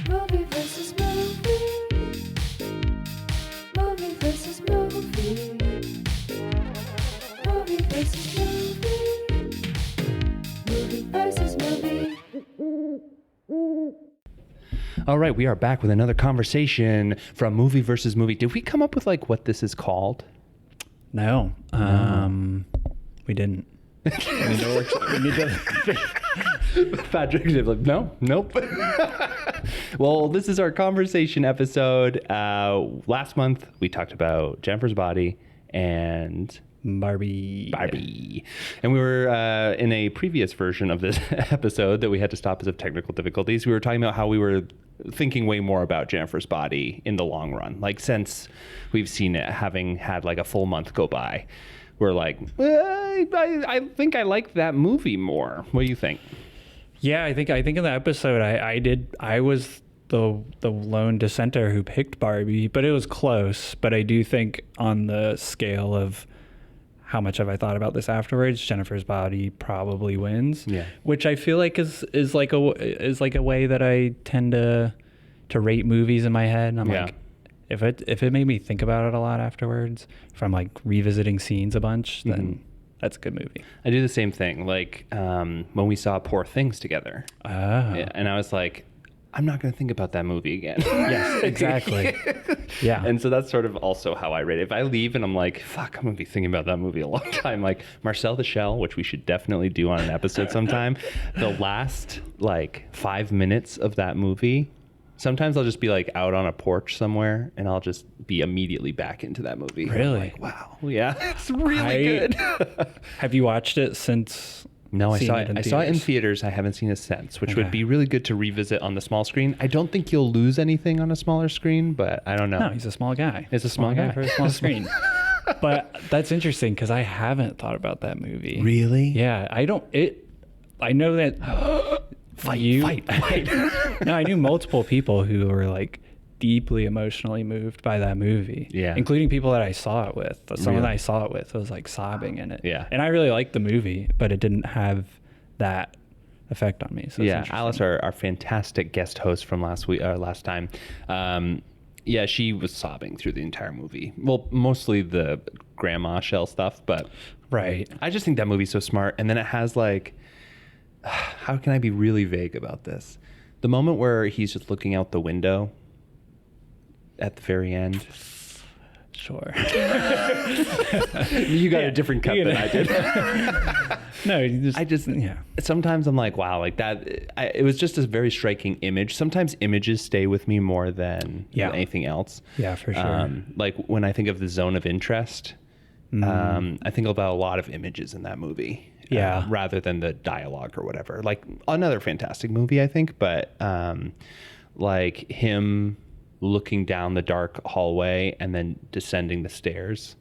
Movie versus movie. Movie versus movie. Movie versus movie. Movie versus movie. All right, we are back with another conversation from Movie versus Movie. Did we come up with like what this is called? No, we didn't. We need to Patrick is like, nope. Well, this is our conversation episode. Last month we talked about Jennifer's Body and Barbie. And we were in a previous version of this episode that we had to stop because of technical difficulties. We were talking about how we were thinking way more about Jennifer's Body in the long run. Like since we've seen it, having had like a full month go by, we're like, I think I like that movie more. What do you think? Yeah, I think in the episode I was the lone dissenter who picked Barbie, but it was close. But I do think on the scale of how much have I thought about this afterwards, Jennifer's Body probably wins. Yeah. Which I feel like is like a way that I tend to rate movies in my head. And I'm like, if it made me think about it a lot afterwards, if I'm like revisiting scenes a bunch, then that's a good movie. I do the same thing. Like when we saw Poor Things together, and I was like, I'm not going to think about that movie again. Yes, exactly. Yeah. And so that's sort of also how I rate it. If I leave and I'm like, fuck, I'm going to be thinking about that movie a long time. Like Marcel the Shell, which we should definitely do on an episode sometime. The last like 5 minutes of that movie, sometimes I'll just be like out on a porch somewhere and I'll just be immediately back into that movie. Really? I'm like, wow. Yeah. It's really good. Have you watched it since? No, I saw it in theaters? theaters. I haven't seen it since, which would be really good to revisit on the small screen. I don't think you'll lose anything on a smaller screen, but I don't know. No, he's a small guy. It's a small guy for a small screen. But that's interesting because I haven't thought about that movie. Really? Yeah, I know that fight. No, I knew multiple people who were like deeply emotionally moved by that movie. Yeah. Including people that I saw it with. Someone Really? that I saw it with was like sobbing in it. Yeah. And I really liked the movie, but it didn't have that effect on me. So Yeah, Alice, our fantastic guest host from last time. Yeah, she was sobbing through the entire movie. Well, mostly the grandma shell stuff, but right. I just think that movie's so smart. And then it has like, how can I be really vague about this? The moment where he's just looking out the window at the very end. Sure. You got a different cut than I did. No, sometimes I'm like, wow, like that. It was just a very striking image. Sometimes images stay with me more than anything else. Yeah, for sure. Like when I think of the zone of interest, I think about a lot of images in that movie. Yeah. Rather than the dialogue or whatever. Like another fantastic movie, I think, but like him looking down the dark hallway and then descending the stairs.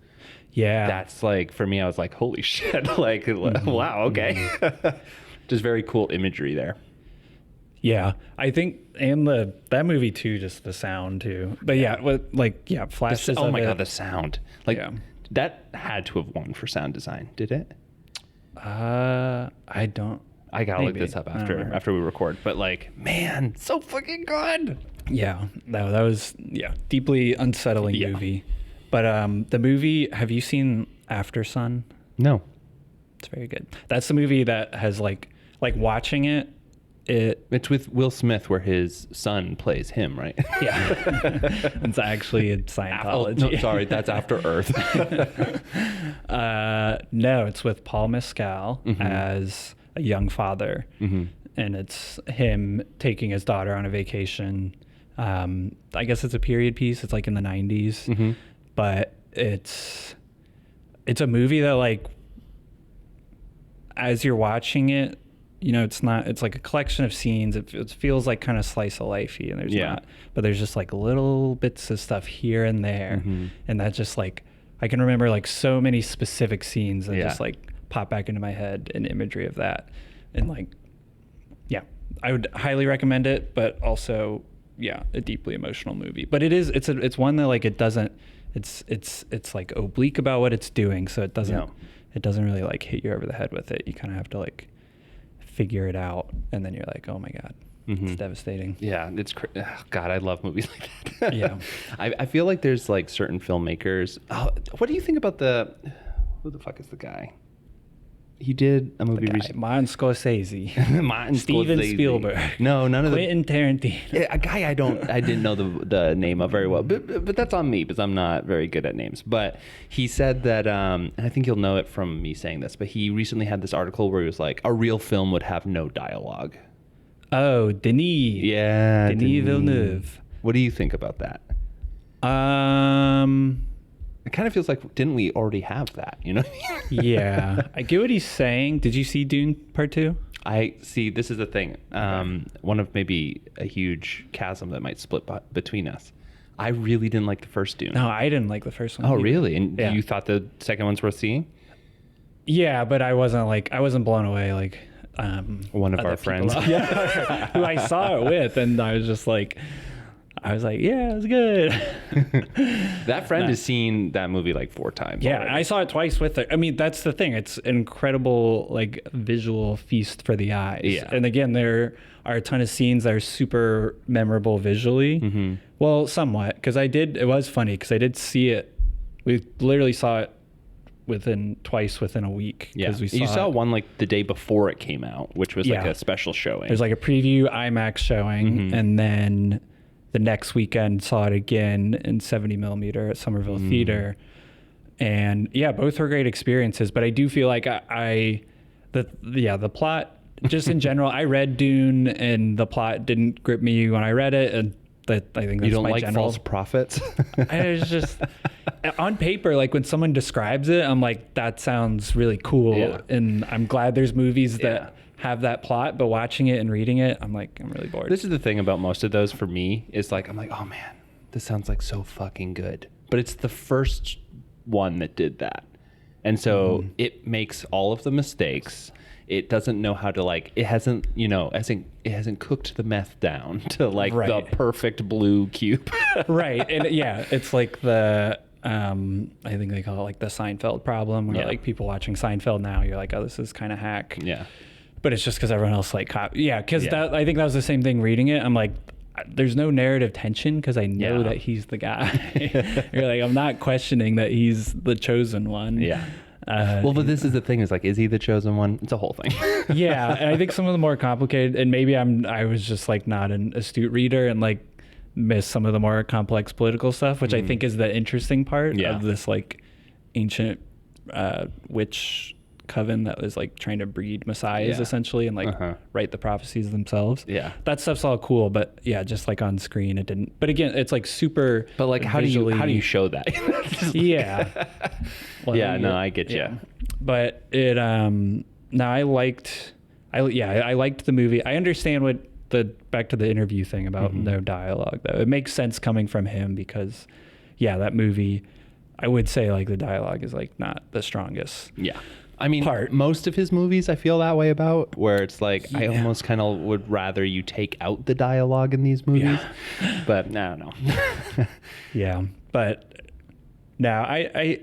Yeah. That's like, for me, I was like, holy shit. Like, wow, okay. Just very cool imagery there. Yeah. I think, and that movie too, just the sound too. But flashes Oh of my it. God, the sound. Like, that had to have won for sound design, did it? I don't. I gotta Maybe. look this up after we record. But like, man, so fucking good. Yeah, no, that was deeply unsettling movie. But the movie, have you seen After Sun? No. It's very good. That's the movie that has like watching it. It's with Will Smith where his son plays him, right? Yeah. It's actually in Scientology. Oh, no, sorry, that's After Earth. No, it's with Paul Mescal as a young father. And it's him taking his daughter on a vacation. I guess it's a period piece. It's like in the 90s. But it's a movie that like, as you're watching it, you know, it's like a collection of scenes. It feels like kind of slice of lifey, and there's not, but there's just like little bits of stuff here and there. And that just like, I can remember like so many specific scenes that just like pop back into my head and imagery of that. And like, I would highly recommend it, but also, a deeply emotional movie. But it's one that like, it's like oblique about what it's doing. So it doesn't really like hit you over the head with it. You kind of have to like figure it out, and then you're like, oh my God. It's devastating. Yeah, God, I love movies like that. Yeah. I feel like there's like certain filmmakers. What do you think about who the fuck is the guy? He did a movie recently. Martin Scorsese. Martin Steven Scorsese. Spielberg. No, none of Quentin Tarantino. a guy I didn't know the name of very well, but that's on me because I'm not very good at names. But he said that, and I think you'll know it from me saying this, but he recently had this article where he was like, a real film would have no dialogue. Oh, Denis. Yeah, Denis Villeneuve. What do you think about that? It kind of feels like, didn't we already have that? You know? Yeah, I get what he's saying. Did you see Dune Part 2? I see. This is the thing. One of maybe a huge chasm that might split between us. I really didn't like the first Dune. No, I didn't like the first one. Oh, either. really? And Yeah. you thought the second one's worth seeing? Yeah, but I wasn't blown away like One of other our friends. people- yeah, who I saw it with, and I was like, yeah, it was good. That friend has seen that movie like 4 times. Yeah, already. I saw it twice with her. I mean, that's the thing. It's an incredible like visual feast for the eyes. Yeah. And again, there are a ton of scenes that are super memorable visually. Mm-hmm. Well, somewhat, because it was funny because I did see it. We literally saw it twice within a week. Yeah. We You saw one like the day before it came out, which was like Yeah. a special showing. There's like a preview IMAX showing, and then the next weekend saw it again in 70 millimeter at Somerville Theater. And yeah, both were great experiences, but I do feel like the plot just in general, I read Dune and the plot didn't grip me when I read it. And I think that's you don't my like general. false prophets? It's just on paper, like when someone describes it, I'm like, that sounds really cool. Yeah. And I'm glad there's movies that have that plot, but watching it and reading it, I'm like, I'm really bored. This is the thing about most of those for me is like, I'm like, oh man, this sounds like so fucking good. But it's the first one that did that. And so it makes all of the mistakes. It doesn't know how to like, it hasn't cooked the meth down to like the perfect blue cube. Right. And yeah, it's like the, I think they call it like the Seinfeld problem where like people watching Seinfeld now, you're like, oh, this is kind of hack. Yeah. But it's just because everyone else like, I think that was the same thing reading it. I'm like, there's no narrative tension because I know that he's the guy. You're like, I'm not questioning that he's the chosen one. Yeah. Well, but this is the thing is like, is he the chosen one? It's a whole thing. Yeah. And I think some of the more complicated, and maybe I was just like not an astute reader and like missed some of the more complex political stuff, which I think is the interesting part of this like ancient witch coven that was like trying to breed messiahs essentially and like write the prophecies themselves. Yeah. That stuff's all cool, but yeah, just like on screen it didn't. But again, it's like super But like how do you show that? Yeah. Well, yeah, no, I get you. But it now I liked the movie. I understand what back to the interview thing about no dialogue though. It makes sense coming from him because that movie, I would say like the dialogue is like not the strongest. Yeah. I mean, most of his movies I feel that way about, where it's like, I almost kind of would rather you take out the dialogue in these movies, but I don't know. Yeah. But now I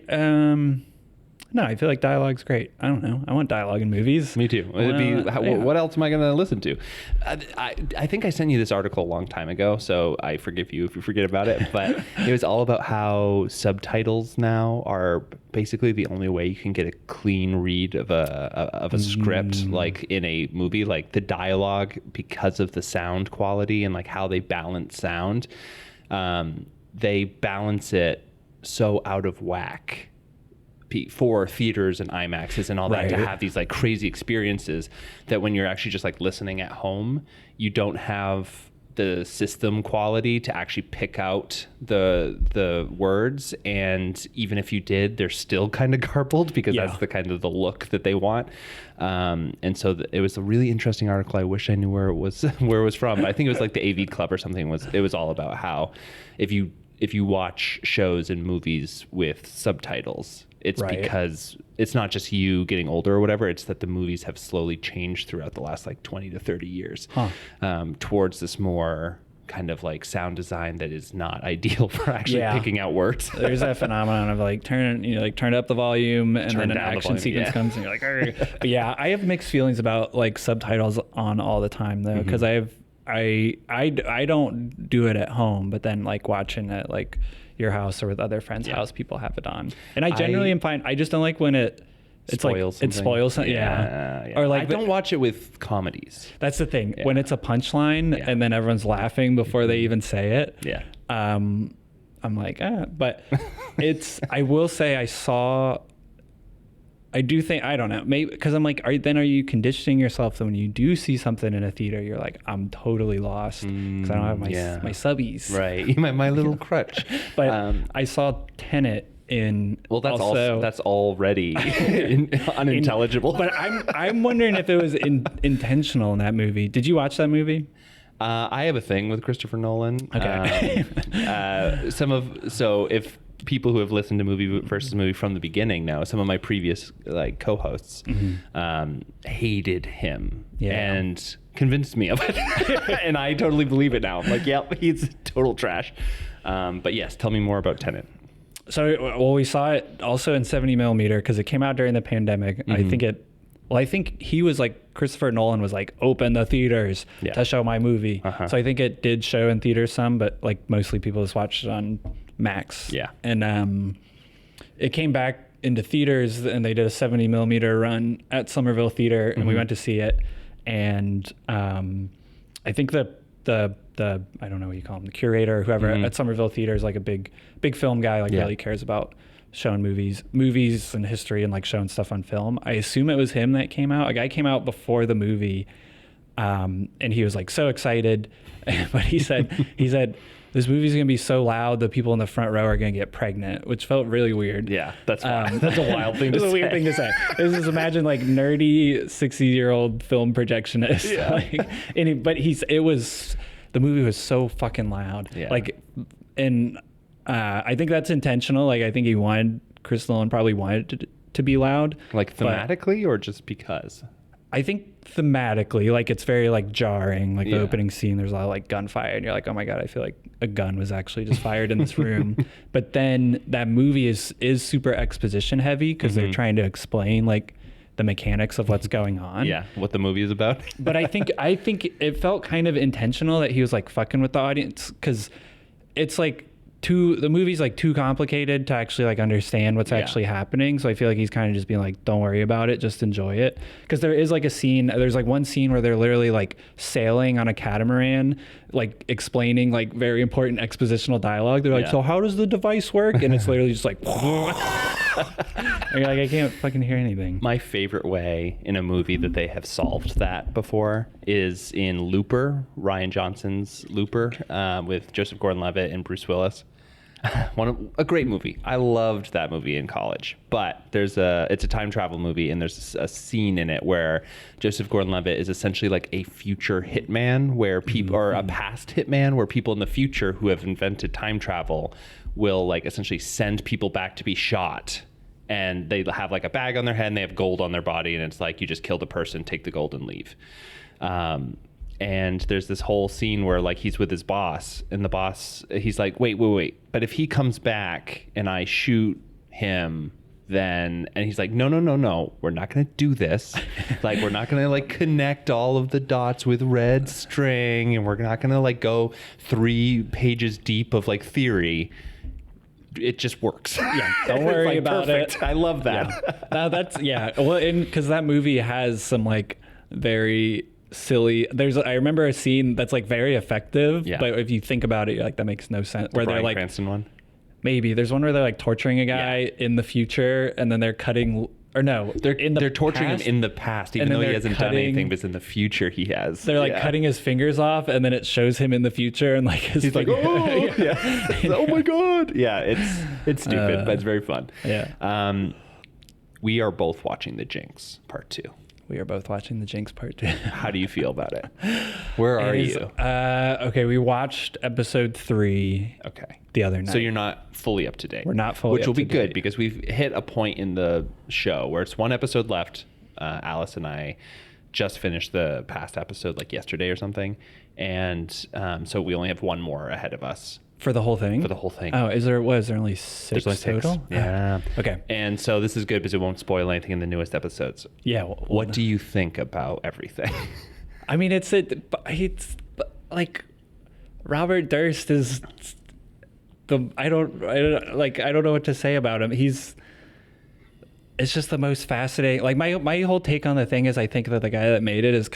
feel like dialogue's great. I don't know. I want dialogue in movies. Me too. What else am I going to listen to? I think I sent you this article a long time ago, so I forgive you if you forget about it. But it was all about how subtitles now are basically the only way you can get a clean read of a script, like in a movie. Like the dialogue, because of the sound quality and like how they balance sound, they balance it so out of whack for theaters and IMAXs and all that to have these like crazy experiences that when you're actually just like listening at home, you don't have the system quality to actually pick out the words, and even if you did, they're still kind of garbled because that's the kind of the look that they want. And so it was a really interesting article. I wish I knew where it was from. I think it was like the AV Club or something. It was all about how if you watch shows and movies with subtitles, it's because it's not just you getting older or whatever. It's that the movies have slowly changed throughout the last like 20 to 30 years towards this more kind of like sound design that is not ideal for actually picking out words. There's that phenomenon of like turn up the volume and then an action sequence comes and you're like, argh. But yeah, I have mixed feelings about like subtitles on all the time though, because I I don't do it at home, but then like watching it like your house or with other friends' house, people have it on, and I generally am fine. I just don't like when it's spoils like it spoils something. Yeah. Or like I don't watch it with comedies. That's the thing. When it's a punchline and then everyone's laughing before they even say it. Yeah. I'm like, but I will say I do think, I don't know, maybe because I'm like, are you conditioning yourself that when you do see something in a theater, you're like, I'm totally lost because I don't have my subbies. Right. my little crutch. But I saw Tenet in. Well, that's already unintelligible. But I'm wondering if it was intentional in that movie. Did you watch that movie? I have a thing with Christopher Nolan. Okay. So if people who have listened to Movie versus Movie from the beginning know, some of my previous like co-hosts hated him and convinced me of it. And I totally believe it now. I'm like, yep, he's total trash. But yes, tell me more about Tenet. So, we saw it also in 70 millimeter because it came out during the pandemic. I think he was like, Christopher Nolan was like, open the theaters to show my movie. So I think it did show in theaters some, but like mostly people just watched it on Max. Yeah. And it came back into theaters and they did a 70 millimeter run at Somerville Theater and we went to see it. And I think the I don't know what you call him, the curator or whoever at Somerville Theater is like a big film guy, like really cares about showing movies and history and like showing stuff on film. I assume it was him that came out. A guy came out before the movie and he was like so excited. But he said, this movie's going to be so loud the people in the front row are going to get pregnant, which felt really weird. Yeah, that's wild. That's a wild thing to say. It's a weird thing to say. Just imagine like nerdy 60-year-old film projectionist. Yeah. The movie was so fucking loud. Yeah. Like, and I think that's intentional. Like, I think Chris Nolan probably wanted it to be loud. Like thematically or just because? I think thematically, like it's very like jarring. Like the opening scene, there's a lot of like gunfire, and you're like, oh my god, I feel like a gun was actually just fired in this room. But then that movie is super exposition heavy because they're trying to explain like the mechanics of what's going on. Yeah, what the movie is about. But I think it felt kind of intentional that he was like fucking with the audience because it's like the movie's like too complicated to actually like understand what's actually happening. So I feel like he's kind of just being like, don't worry about it, just enjoy it. Because there's like one scene where they're literally like sailing on a catamaran, like explaining like very important expositional dialogue. They're like, so how does the device work? And it's literally just like, and you're like, I can't fucking hear anything. My favorite way in a movie that they have solved that before is in Looper, Rian Johnson's Looper, with Joseph Gordon-Levitt and Bruce Willis. A great movie. I loved that movie in college. But it's a time travel movie, and there's a scene in it where Joseph Gordon-Levitt is essentially like a future hitman, where people or a past hitman, where people in the future who have invented time travel will like essentially send people back to be shot. And they have like a bag on their head and they have gold on their body, and it's like you just killed a person, take the gold and leave. And there's this whole scene where like he's with his boss, and the boss, he's like, wait, but if he comes back and I shoot him, then, and he's like, no, we're not going to do this. Like, we're not going to like connect all of the dots with red string, and we're not going to like go 3 pages deep of like theory. It just works. Yeah, don't worry like, about perfect. it. I love that. Well, because that movie has some like very silly. I remember a scene that's like very effective, but if you think about it, you're like, that makes no sense. Where Bryan they're like, Cranston one. Maybe there's one where they're like torturing a guy in the future, and then they're cutting. Or no, they're torturing him in the past, even though he hasn't done anything. But in the future, he has. They're like cutting his fingers off, and then it shows him in the future, and like he's like, oh, oh my god, it's stupid, but it's very fun. Yeah. We are both watching The Jinx Part 2. We are both watching The Jinx Part 2. How do you feel about it? Where are you? Okay, we watched episode 3. Okay. The other night. So you're not fully up to date. We're not fully up to date. Which will be good because we've hit a point in the show where it's one episode left. Alice and I just finished the past episode like yesterday or something. And so we only have one more ahead of us. For the whole thing? For the whole thing. Oh, is there only 6 There's only 6 total? Yeah. Okay. And so this is good because it won't spoil anything in the newest episodes. Yeah. What do you think about everything? I mean, like Robert Durst is I don't know what to say about him. It's just the most fascinating. Like my whole take on the thing is I think that the guy that made it is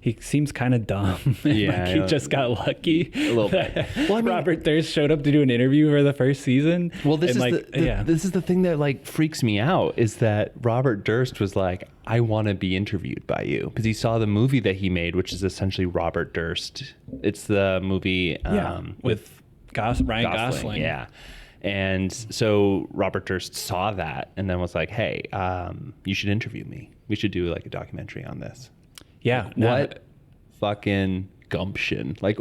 he seems kind of dumb. Yeah, Like he just got lucky. A little bit. Well, I mean, Robert Durst showed up to do an interview for the first season. Well, this and is this is the thing that like freaks me out is that Robert Durst was like, I want to be interviewed by you because he saw the movie that he made, which is essentially Robert Durst. It's the movie with Ryan Gosling. Yeah. And so Robert Durst saw that and then was like, hey, you should interview me. We should do like a documentary on this. Yeah. What fucking gumption. Like,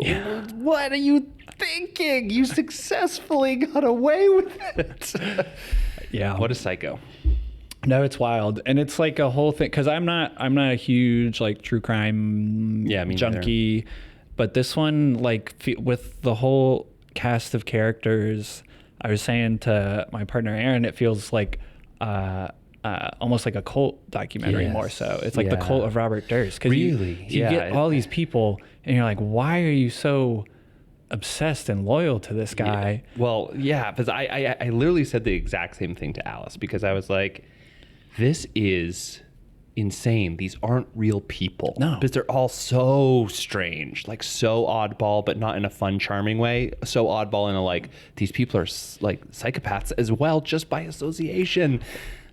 what are you thinking? You successfully got away with it. Yeah. What a psycho. No, it's wild. And it's like a whole thing. Cause I'm not a huge like true crime me junkie, neither. But this one, like with the whole cast of characters, I was saying to my partner Aaron, it feels like almost like a cult documentary more so. It's like the cult of Robert Durst. Cause really? you get all these people and you're like, why are you so obsessed and loyal to this guy? Yeah. Well, yeah, because I literally said the exact same thing to Alice because I was like, this is insane. These aren't real people. No. Because they're all so strange, like so oddball, but not in a fun, charming way. So oddball in a like, these people are like psychopaths as well, just by association.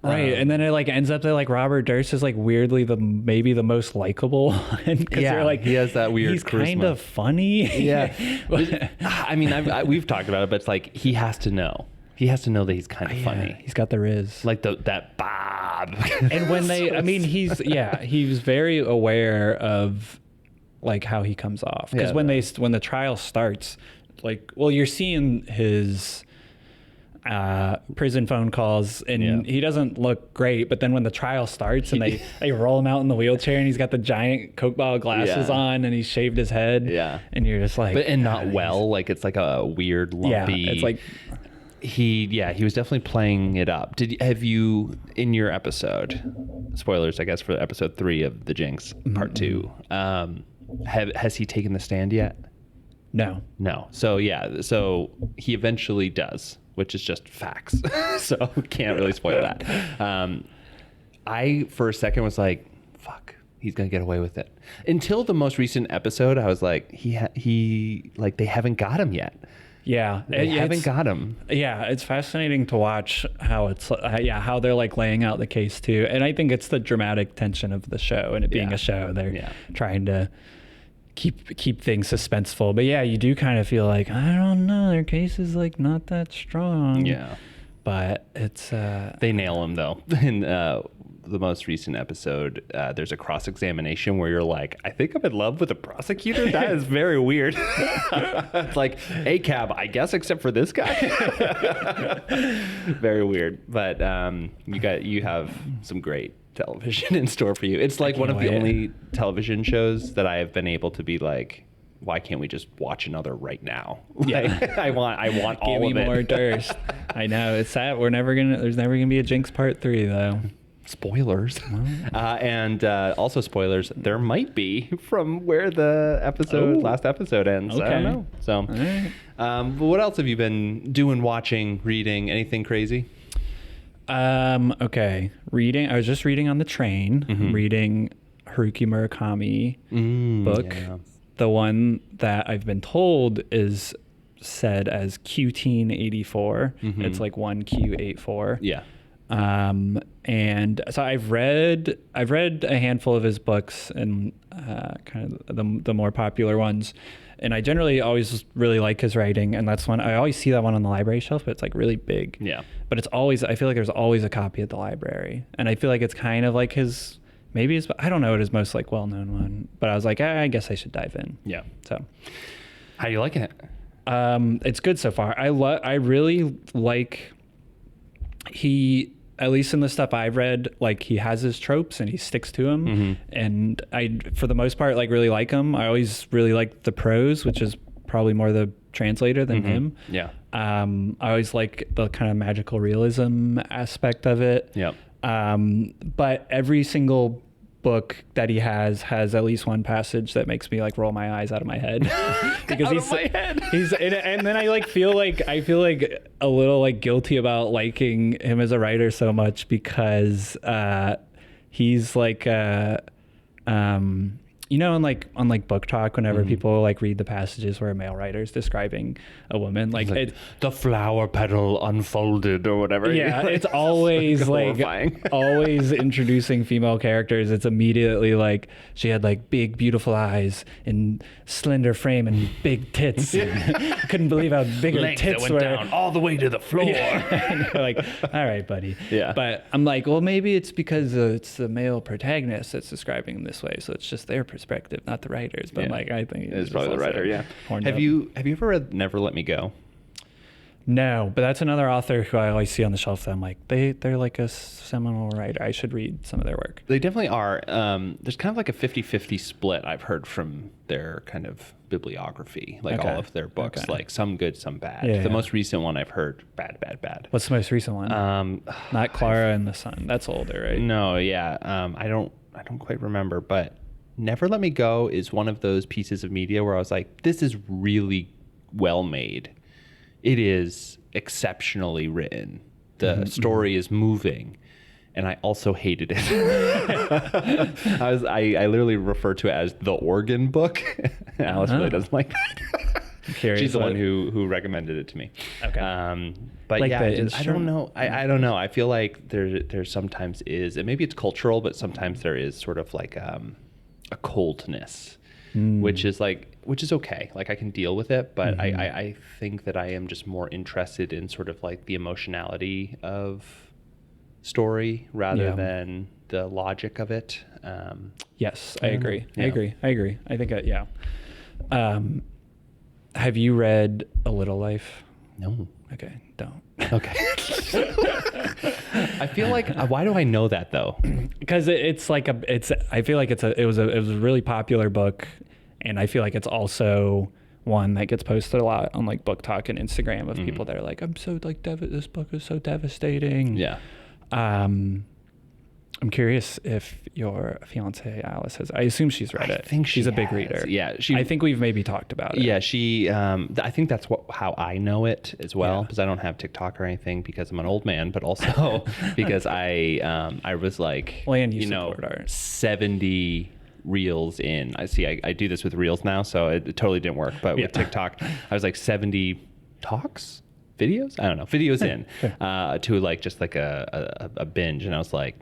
Right, and then it like ends up that like Robert Durst is like weirdly maybe the most likable one because they're like he has that weird he's charisma. kind of funny. Yeah, I mean we've talked about it, but it's like he has to know. He has to know that he's kind of funny. He's got the riz. Like that Bob. And when he was very aware of like how he comes off because when the trial starts, like, well, you're seeing his prison phone calls and he doesn't look great, but then when the trial starts and they roll him out in the wheelchair and he's got the giant Coke bottle glasses on and he's shaved his head, and you're just like, and not well, like it's like a weird lumpy, it's like he was definitely playing it up. Have you in your episode, spoilers I guess for episode 3 of the Jinx part 2, has he taken the stand yet? No. So he eventually does, which is just facts. So can't really spoil that. I for a second was like, fuck, he's gonna get away with it. Until the most recent episode, I was like, he like they haven't got him yet. Yeah, they haven't got him. Yeah, it's fascinating to watch how it's how they're like laying out the case too, and I think it's the dramatic tension of the show and it being a show. They're trying to keep things suspenseful, but yeah, you do kind of feel like, I don't know, their case is like not that strong. Yeah, but it's they nail him though. In the most recent episode, there's a cross-examination where you're like, I think I'm in love with a prosecutor. That is very weird. It's like ACAB, I guess, except for this guy. Very weird. But you have some great television in store for you. It's like one of the only television shows that I have been able to be like, why can't we just watch another right now? Like, I want all of it. Give me more Durst. I know, it's sad. There's never gonna be a Jinx part 3 though. Spoilers. And also spoilers, there might be from where the last episode ends. Okay. I don't know. So, but what else have you been doing, watching, reading? Anything crazy? Okay. Reading. I was just reading on the train, reading Haruki Murakami book. Yeah. The one that I've been told is said as Q-teen84. It's like 1Q84. Yeah. And so I've read a handful of his books and kind of the more popular ones, and I generally always really like his writing, and that's one I always see that one on the library shelf, but it's like really big. Yeah. But I feel like there's always a copy at the library, and I feel like it's kind of like I don't know what his most like well-known one, but I was like, I guess I should dive in. Yeah. So, how are you liking it? It's good so far. I really like at least in the stuff I've read, like he has his tropes and he sticks to them. And I, for the most part, like really like him. I always really like the prose, which is probably more the translator than him. Yeah. I always like the kind of magical realism aspect of it. Yeah. But every single book that he has at least one passage that makes me like roll my eyes out of my head because he's and then I feel like a little like guilty about liking him as a writer so much because he's like you know, on Book Talk, whenever people like read the passages where a male writer is describing a woman, like the flower petal unfolded or whatever. Yeah, it's always like always introducing female characters. It's immediately like she had like big, beautiful eyes and slender frame and big tits. Couldn't believe how big her Legs tits that were. went down all the way to the floor. And you're like, all right, buddy. Yeah. But I'm like, well, maybe it's because it's the male protagonist that's describing them this way, so it's just their perspective, not the writers. But like, I think it's probably the writer. Yeah. Have Have you ever read Never Let Me Go? No, but that's another author who I always see on the shelf that I'm like, they're like a seminal writer. I should read some of their work. They definitely are. There's kind of like a 50-50 split I've heard from their kind of bibliography, like all of their books, like some good, some bad. Yeah, the most recent one I've heard, bad. What's the most recent one? Not Clara and the Sun. That's older, right? No, yeah. I don't quite remember, but Never Let Me Go is one of those pieces of media where I was like, this is really well made. It is exceptionally written. The story is moving, and I also hated it. I literally refer to it as the organ book. Alice really doesn't like that. She's the one who recommended it to me. Okay. But like yeah, I don't know. I don't know. I feel like there sometimes is, and maybe it's cultural, but sometimes there is sort of like a coldness, which is okay. Like I can deal with it, but I think that I am just more interested in sort of like the emotionality of story rather than the logic of it. Yes, I agree. Yeah. I agree. I think, yeah. Have you read A Little Life? No. Okay, don't. Okay. I feel like, why do I know that though? Because I feel like it was a really popular book, and I feel like it's also one that gets posted a lot on like Book Talk and Instagram of people that are like, I'm so like this book is so devastating. Yeah. I'm curious if your fiance Alice has. I assume she's read it. I think she's a big has. reader. Yeah, I think we've maybe talked about it. Yeah, she. I think that's how I know it as well, because I don't have TikTok or anything because I'm an old man, but also because I was like, and you support art. 70 reels in. I do this with reels now, so it totally didn't work. But with TikTok, I was like 70 talks. Videos? I don't know. Videos in to like just like a binge, and I was like,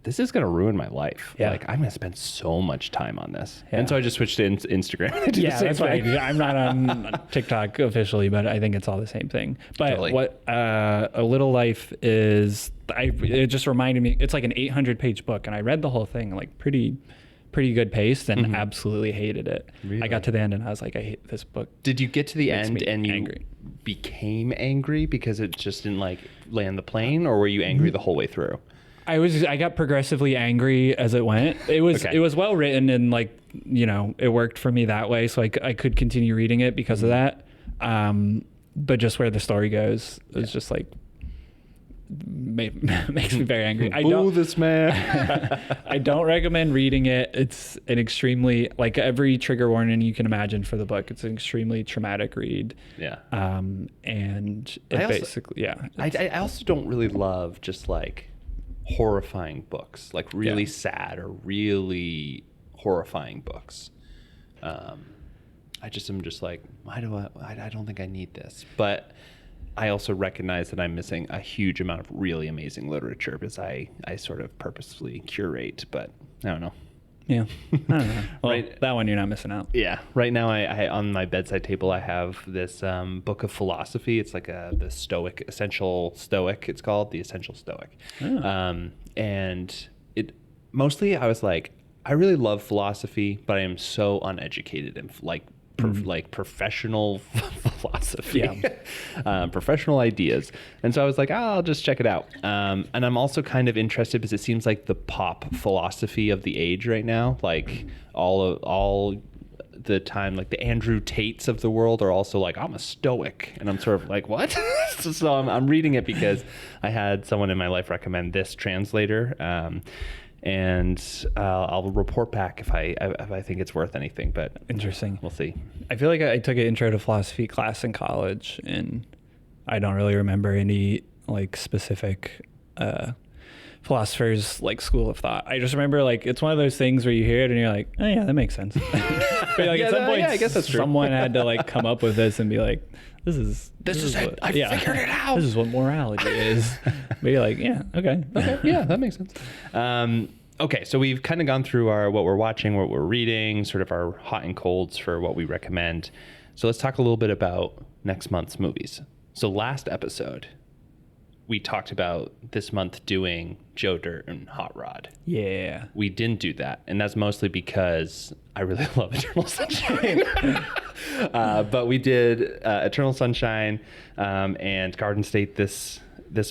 this is going to ruin my life. Yeah. Like I'm going to spend so much time on this. Yeah. And so I just switched to Instagram. That's why I'm not on TikTok officially, but I think it's all the same thing. But Totally. What A Little Life is, it just reminded me, it's like an 800-page book, and I read the whole thing like pretty good pace and absolutely hated it. Really? I got to the end and I was like, I hate this book. Did you get to the end and you angry. became angry because it just didn't like land the plane, or were you angry the whole way through? I got progressively angry as it went. It was well written, and like, you know, it worked for me that way, so I could continue reading it because of that. But just where the story goes, it's just like makes me very angry. This man. I don't recommend reading it. It's an extremely, like every trigger warning you can imagine for the book. It's an extremely traumatic read. Yeah. And it I also don't really love just like horrifying books, like really sad or really horrifying books. I just like, I don't think I need this. But I also recognize that I'm missing a huge amount of really amazing literature because I sort of purposefully curate, but I don't know. Yeah. I don't know. Well, Right. that one you're not missing out. Yeah. Right now, I on my bedside table, I have this book of philosophy. It's like the Stoic, Essential Stoic. It's called the Essential Stoic. Oh. And it mostly, I was like, I really love philosophy, but I am so uneducated in like professional philosophy, professional ideas. And so I was like, I'll just check it out. And I'm also kind of interested because it seems like the pop philosophy of the age right now, like all the time, like the Andrew Tates of the world are also like, I'm a Stoic. And I'm sort of like, what? So I'm reading it because I had someone in my life recommend this translator. and I'll report back if I think it's worth anything. But Interesting. we'll see. I feel like I took an intro to philosophy class in college, and I don't really remember any like specific philosophers like school of thought. I just remember like it's one of those things where you hear it and you're like, oh yeah, that makes sense. But like Yeah, at some point, yeah, I guess that's true. someone had to like come up with this and be like, this is it. what, I figured it out. This is what morality is. But you're like, yeah, okay. Yeah, that makes sense. Okay, so we've kind of gone through what we're watching, what we're reading, sort of our hot and colds for what we recommend. So let's talk a little bit about next month's movies. So last episode, we talked about this month doing Joe Dirt and Hot Rod. Yeah. We didn't do that, and that's mostly because I really love Eternal Sunshine. But we did Eternal Sunshine and Garden State this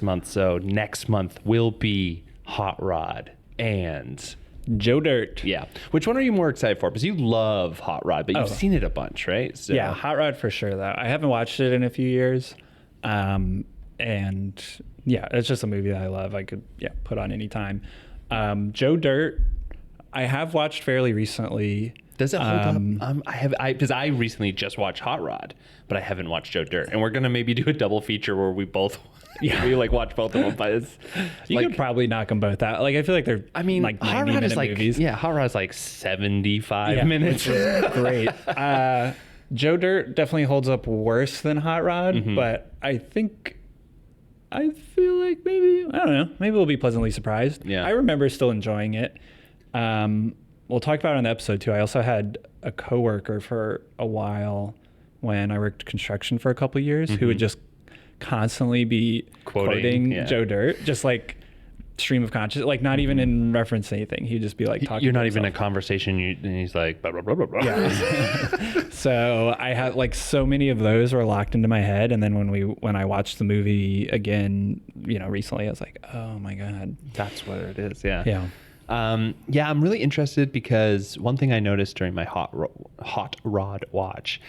month. So next month will be Hot Rod and Joe Dirt. yeah. Which one are you more excited for? Because you love Hot Rod, but you've seen it a bunch, right? So, Yeah, Hot Rod for sure, though. I haven't watched it in a few years. And yeah, it's just a movie that I love. I could, put on any time. Joe Dirt, I have watched fairly recently. Does it hold up? Because I recently just watched Hot Rod, but I haven't watched Joe Dirt, and we're gonna maybe do a double feature where we both, we like watch both of them. But it's You could probably knock them both out. Like I feel like they're, like Hot 90 Rod minute is like movies. Hot Rod is like 75 minutes. Which is great. Joe Dirt definitely holds up worse than Hot Rod, but I feel like maybe, I don't know, maybe we'll be pleasantly surprised. Yeah. I remember still enjoying it. We'll talk about it on the episode too. I also had a coworker for a while when I worked construction for a couple of years who would just constantly be quoting Joe Dirt, just like stream of consciousness, like not even in reference to anything. He'd just be like talking. You're not to even in a himself. conversation, and he's like blah blah blah blah blah. Yeah. So I had like so many of those were locked into my head, and then when I watched the movie again, recently, I was like, oh my god, That's what it is. Yeah. yeah. I'm really interested because one thing I noticed during my Hot Rod watch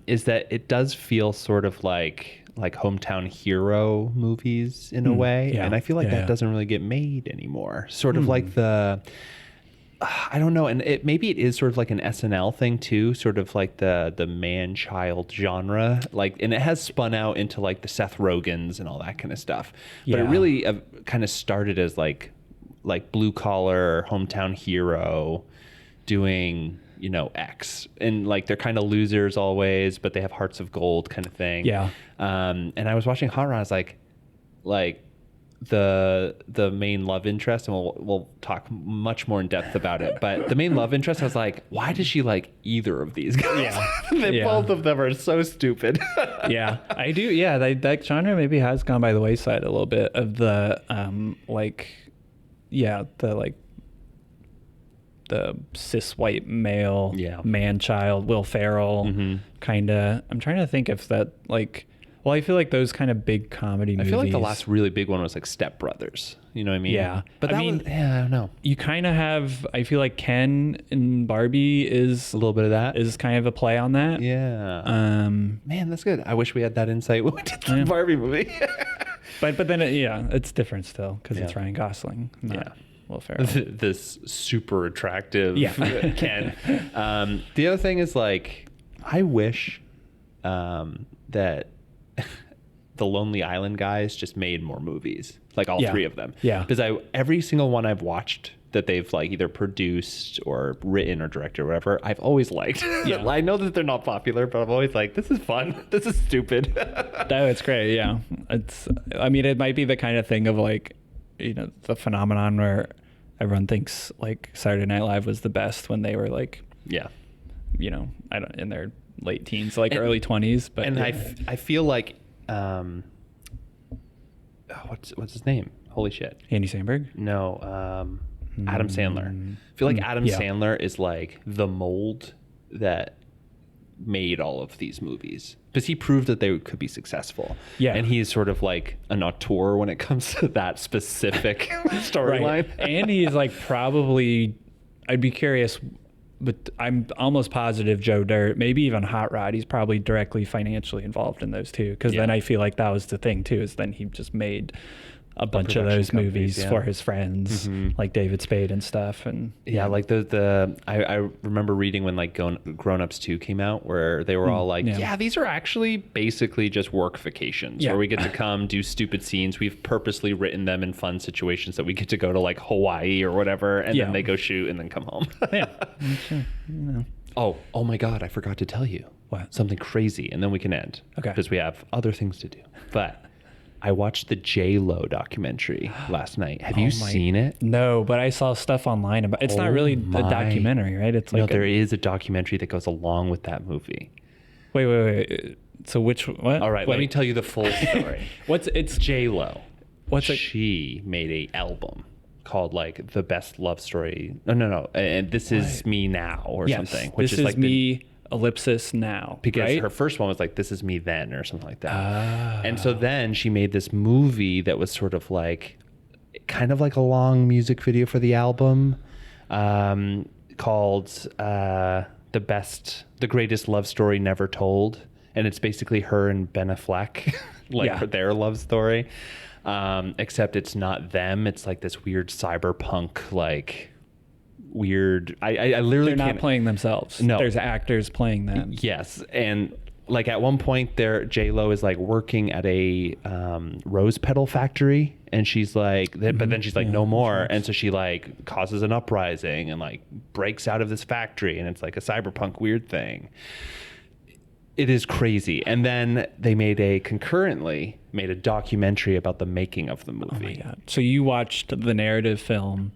is that it does feel sort of like hometown hero movies in a way, yeah. and I feel like that doesn't really get made anymore. Sort of like the I don't know, and maybe it is sort of like an SNL thing too, sort of like the man-child genre, like, and it has spun out into like the Seth Rogans and all that kind of stuff. But it Yeah. really kind of started as like blue collar hometown hero doing X, and like they're kind of losers always, but they have hearts of gold kind of thing. Yeah. And I was watching Hot Rod, I was like the main love interest, and we'll talk much more in depth about it, but the main love interest, I was like, why does she like either of these guys? Both of them are so stupid. Yeah, I do. Yeah, that genre maybe has gone by the wayside a little bit of the the cis white male man child Will Ferrell kind of. I'm trying to think if that I feel like those kind of big comedy movies. I feel like the last really big one was like Step Brothers. You know what I mean? Yeah. But I don't know. You kind of have. I feel like Ken in Barbie is A little bit of that. is kind of a play on that. Yeah. Man, that's good. I wish we had that insight when we did the Barbie movie. But then it's different still because it's Ryan Gosling, not Will Ferrell. This super attractive Ken. Yeah. The other thing is like, I wish that the Lonely Island guys just made more movies, like all three of them. Yeah. Because every single one I've watched that they've like either produced or written or directed or whatever, I've always liked. Yeah. I know that they're not popular, but I'm always like, this is fun. This is stupid. No, it's great. Yeah. It might be the kind of thing of like, the phenomenon where everyone thinks like Saturday Night Live was the best when they were like, in their late teens, like early 20s. But I feel like, what's his name? Holy shit. Andy Samberg? No, Adam Sandler. I feel like Adam Sandler is like the mold that made all of these movies, because he proved that they could be successful. Yeah. And he's sort of like an auteur when it comes to that specific storyline. Right. And he's like probably, I'd be curious, but I'm almost positive Joe Dirt, maybe even Hot Rod, he's probably directly financially involved in those two. Because then I feel like that was the thing too, is then he just made a bunch of production those movies companies, yeah. for his friends, like David Spade and stuff. And Yeah, like I remember reading when like Grown Ups 2 came out, where they were all like, yeah. yeah, these are actually basically just work vacations Yeah. where we get to come do stupid scenes. We've purposely written them in fun situations that we get to go to like Hawaii or whatever, and Yeah. then they go shoot and then come home. yeah, sure, Oh my God, I forgot to tell you. What? Something crazy, and then we can end. Okay. Because we have other things to do. But I watched the J-Lo documentary last night. Have you seen it? No, but I saw stuff online about. It's not really a documentary, right? It's like there is a documentary that goes along with that movie. Wait. So what? All right, let me tell you the full story. It's J-Lo. What's it? She made a album called like The Best Love Story. No. And This Is Me Now or something. Which This is like me. Ellipsis now. Because right? her first one was like, This Is Me Then or something like that. And so then she made this movie that was sort of like, kind of like a long music video for the album, called The Greatest Love Story Never Told. And it's basically her and Ben Affleck, their love story. Except it's not them. It's like this weird cyberpunk, like weird. I literally They're can't. not playing themselves. No. There's actors playing them. Yes, and like at one point there, J-Lo is like working at a rose petal factory, and she's like, but then she's like, no more, and so she like causes an uprising and like breaks out of this factory, and it's like a cyberpunk weird thing. It is crazy. And then they concurrently made a documentary about the making of the movie. Oh my God. So you watched the narrative film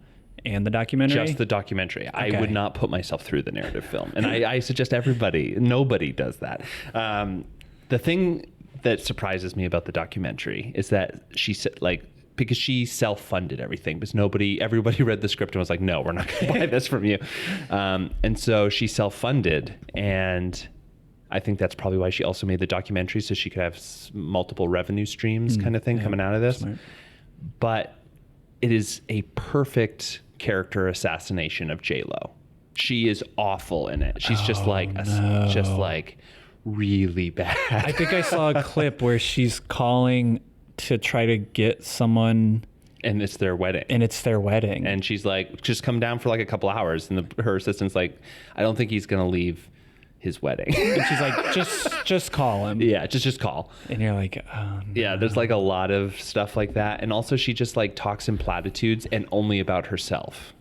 and the documentary? Just the documentary. I would not put myself through the narrative film. And I suggest nobody does that. The thing that surprises me about the documentary is that she said, like, because she self-funded everything, because everybody read the script and was like, no, we're not going to buy this from you. And so she self-funded, and I think that's probably why she also made the documentary, so she could have multiple revenue streams kind of thing coming out of this. Smart. But it is a perfect character assassination of J-Lo. She is awful in it. She's just like really bad. I think I saw a clip where she's calling to try to get someone, and it's their wedding. And she's like, just come down for like a couple hours, and her assistant's like, I don't think he's gonna leave his wedding. And she's like, just call him. Yeah, just call. And you're like, oh, no. Yeah, there's like a lot of stuff like that. And also she just like talks in platitudes and only about herself.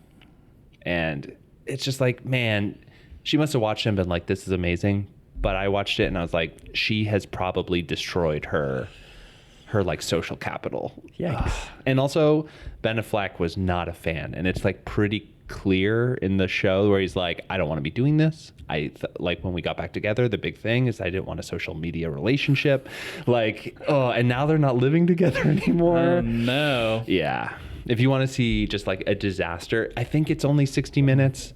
And it's just like, man, she must have watched it and been like, this is amazing. But I watched it and I was like, she has probably destroyed her like social capital. Yikes. And also Ben Affleck was not a fan. And it's like pretty clear in the show where he's like, I don't want to be doing this. Like when we got back together, the big thing is I didn't want a social media relationship. Like, and now they're not living together anymore. Oh, no. Yeah. If you want to see just like a disaster, I think it's only 60 minutes.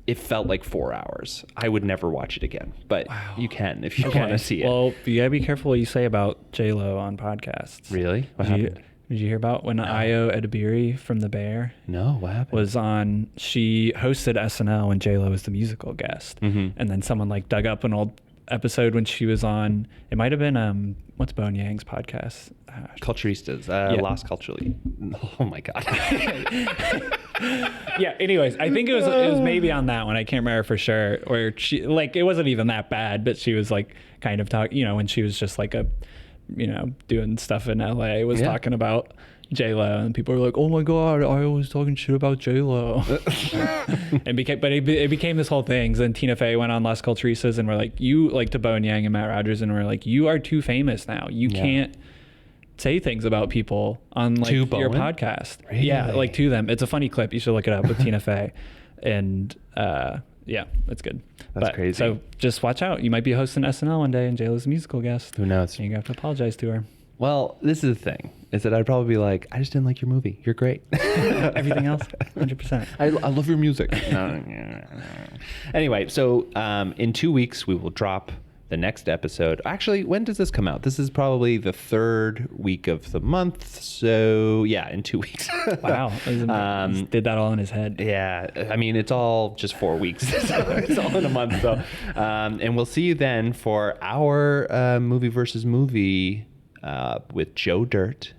It felt like 4 hours. I would never watch it again, but you can if you want to see it. Well, you gotta be careful what you say about J-Lo on podcasts. Really? What happened? Did you hear about when Ayo Edebiri from The Bear No, what happened? was on? She hosted SNL when J-Lo was the musical guest, and then someone like dug up an old episode when she was on. It might have been what's Bone Yang's podcast? Culturistas, Las Culturally. Oh my God. Yeah. Anyways, I think it was maybe on that one. I can't remember for sure. Where she like it wasn't even that bad, but she was like kind of talking. When she was just like doing stuff in LA, was talking about J-Lo, and people were like, "Oh my God, I was talking shit about J-Lo." And it became this whole thing. Then Tina Fey went on Las Culturistas and we're like, "You like to Bone Yang and Matt Rogers," and we're like, "You are too famous now. You can't say things about people on like your podcast." Really? Yeah, like to them. It's a funny clip. You should look it up with Tina Fey, and yeah, it's good. That's crazy. So just watch out. You might be hosting SNL one day and J-Lo's a musical guest. Who knows? And you have to apologize to her. Well, this is the thing, is that I'd probably be like, I just didn't like your movie. You're great. Everything else, 100%. I love your music. Anyway, so in 2 weeks, we will drop the next episode. Actually, when does this come out? This is probably the third week of the month. So yeah, in 2 weeks. Wow. He did that all in his head. Yeah. I mean, it's all just 4 weeks. So it's all in a month. So, and we'll see you then for our movie versus movie with Joe Dirt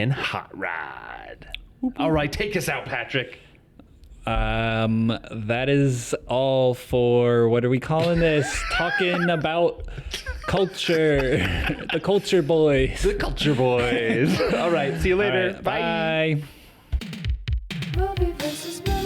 and Hot Rod. All right, take us out, Patrick. That is all for, what are we calling this? Talking about culture. The Culture Boys. The Culture Boys. All right, see you later. All right, bye. Movie versus movie.